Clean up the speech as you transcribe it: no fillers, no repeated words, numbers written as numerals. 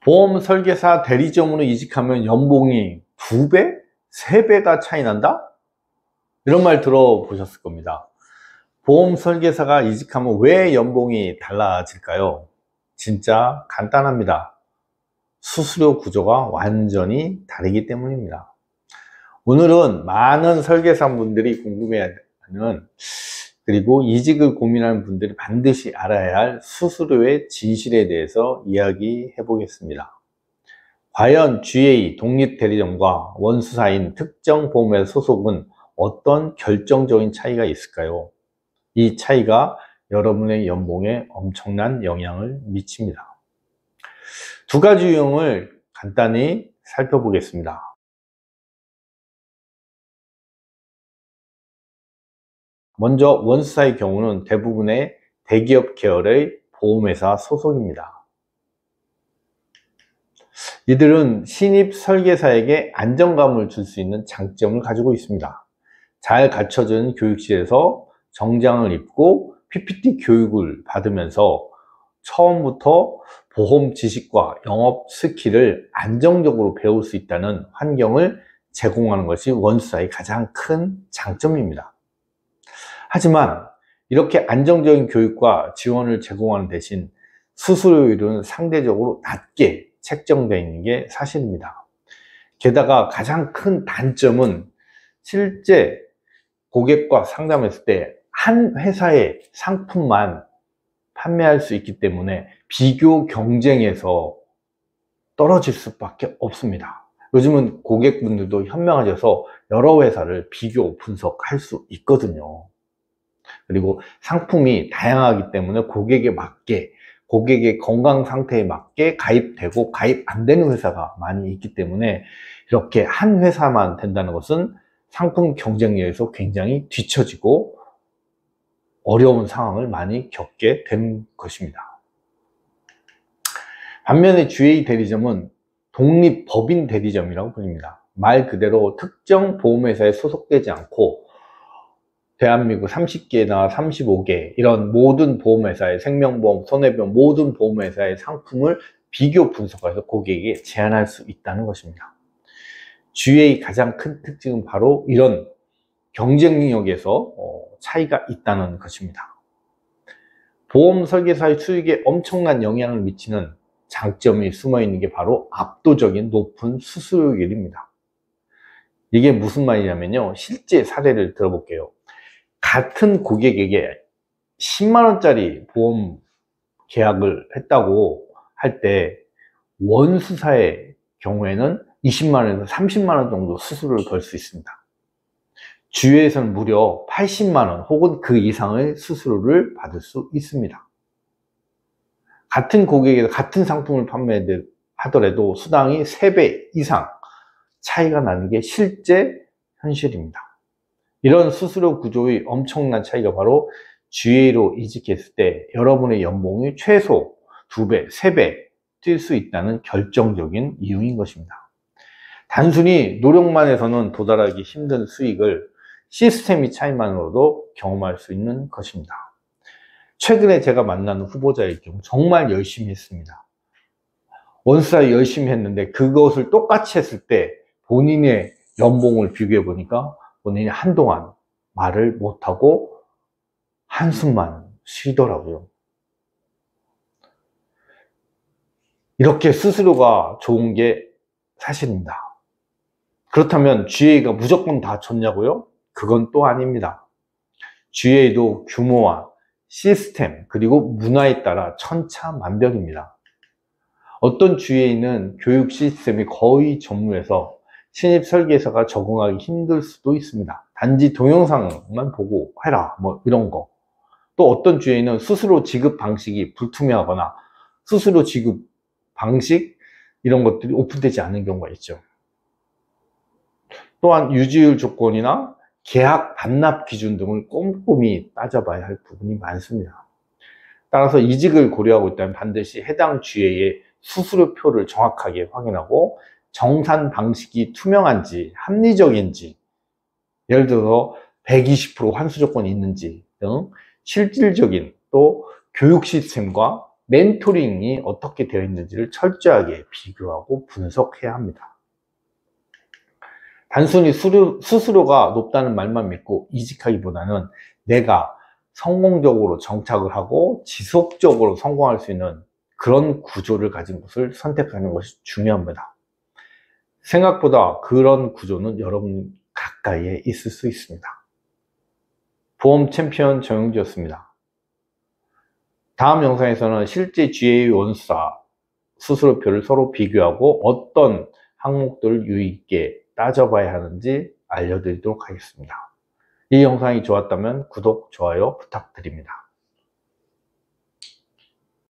보험 설계사 대리점으로 이직하면 연봉이 2배? 3배가 차이 난다? 이런 말 들어보셨을 겁니다. 보험 설계사가 이직하면 왜 연봉이 달라질까요? 진짜 간단합니다. 수수료 구조가 완전히 다르기 때문입니다. 오늘은 많은 설계사분들이 궁금해하는, 그리고 이직을 고민하는 분들이 반드시 알아야 할 수수료의 진실에 대해서 이야기해 보겠습니다. 과연 GA 독립대리점과 원수사인 특정 보험회사 소속은 어떤 결정적인 차이가 있을까요? 이 차이가 여러분의 연봉에 엄청난 영향을 미칩니다. 두 가지 유형을 간단히 살펴보겠습니다. 먼저 원수사의 경우는 대부분의 대기업 계열의 보험회사 소속입니다. 이들은 신입 설계사에게 안정감을 줄 수 있는 장점을 가지고 있습니다. 잘 갖춰진 교육실에서 정장을 입고 PPT 교육을 받으면서 처음부터 보험 지식과 영업 스킬을 안정적으로 배울 수 있다는 환경을 제공하는 것이 원수사의 가장 큰 장점입니다. 하지만 이렇게 안정적인 교육과 지원을 제공하는 대신 수수료율은 상대적으로 낮게 책정되어 있는 게 사실입니다. 게다가 가장 큰 단점은 실제 고객과 상담했을 때 한 회사의 상품만 판매할 수 있기 때문에 비교 경쟁에서 떨어질 수밖에 없습니다. 요즘은 고객분들도 현명하셔서 여러 회사를 비교 분석할 수 있거든요. 그리고 상품이 다양하기 때문에 고객에 맞게, 고객의 건강 상태에 맞게 가입되고 가입 안 되는 회사가 많이 있기 때문에 이렇게 한 회사만 된다는 것은 상품 경쟁력에서 굉장히 뒤처지고 어려운 상황을 많이 겪게 된 것입니다. 반면에 GA 대리점은 독립법인 대리점이라고 불립니다. 말 그대로 특정 보험회사에 소속되지 않고 대한민국 30개나 35개 이런 모든 보험회사의 생명보험, 손해보험 모든 보험회사의 상품을 비교 분석해서 고객에게 제안할 수 있다는 것입니다. GA 가장 큰 특징은 바로 이런 경쟁력에서 차이가 있다는 것입니다. 보험 설계사의 수익에 엄청난 영향을 미치는 장점이 숨어 있는 게 바로 압도적인 높은 수수료율입니다. 이게 무슨 말이냐면요, 실제 사례를 들어볼게요. 같은 고객에게 10만원짜리 보험 계약을 했다고 할 때 원수사의 경우에는 20만원에서 30만원 정도 수수료를 걸 수 있습니다. GA에서는 무려 80만원 혹은 그 이상의 수수료를 받을 수 있습니다. 같은 고객에게 같은 상품을 판매하더라도 수당이 3배 이상 차이가 나는 게 실제 현실입니다. 이런 수수료 구조의 엄청난 차이가 바로 GA로 이직했을 때 여러분의 연봉이 최소 2배, 3배 뛸 수 있다는 결정적인 이유인 것입니다. 단순히 노력만 해서는 도달하기 힘든 수익을 시스템의 차이만으로도 경험할 수 있는 것입니다. 최근에 제가 만난 후보자의 경우 정말 열심히 했습니다. 원수사 열심히 했는데 그것을 똑같이 했을 때 본인의 연봉을 비교해 보니까 본인이 한동안 말을 못하고 한숨만 쉬더라고요. 이렇게 수수료가 좋은 게 사실입니다. 그렇다면 GA가 무조건 다 좋냐고요? 그건 또 아닙니다. GA도 규모와 시스템 그리고 문화에 따라 천차만별입니다. 어떤 GA는 교육 시스템이 거의 전무해서 신입 설계사가 적응하기 힘들 수도 있습니다. 단지 동영상만 보고 해라 뭐 이런 거. 또 어떤 GA는 수수료 지급 방식이 불투명하거나 수수료 지급 방식 이런 것들이 오픈되지 않는 경우가 있죠. 또한 유지율 조건이나 계약 반납 기준 등을 꼼꼼히 따져봐야 할 부분이 많습니다. 따라서 이직을 고려하고 있다면 반드시 해당 GA의 수수료표를 정확하게 확인하고 정산 방식이 투명한지 합리적인지, 예를 들어서 120% 환수 조건이 있는지 등 실질적인 또 교육 시스템과 멘토링이 어떻게 되어 있는지를 철저하게 비교하고 분석해야 합니다. 단순히 수수료가 높다는 말만 믿고 이직하기보다는 내가 성공적으로 정착을 하고 지속적으로 성공할 수 있는 그런 구조를 가진 곳을 선택하는 것이 중요합니다. 생각보다 그런 구조는 여러분 가까이에 있을 수 있습니다. 보험 챔피언 정영지였습니다. 다음 영상에서는 실제 GA 원수사 수수료표를 서로 비교하고 어떤 항목들을 유의있게 따져봐야 하는지 알려드리도록 하겠습니다. 이 영상이 좋았다면 구독, 좋아요 부탁드립니다.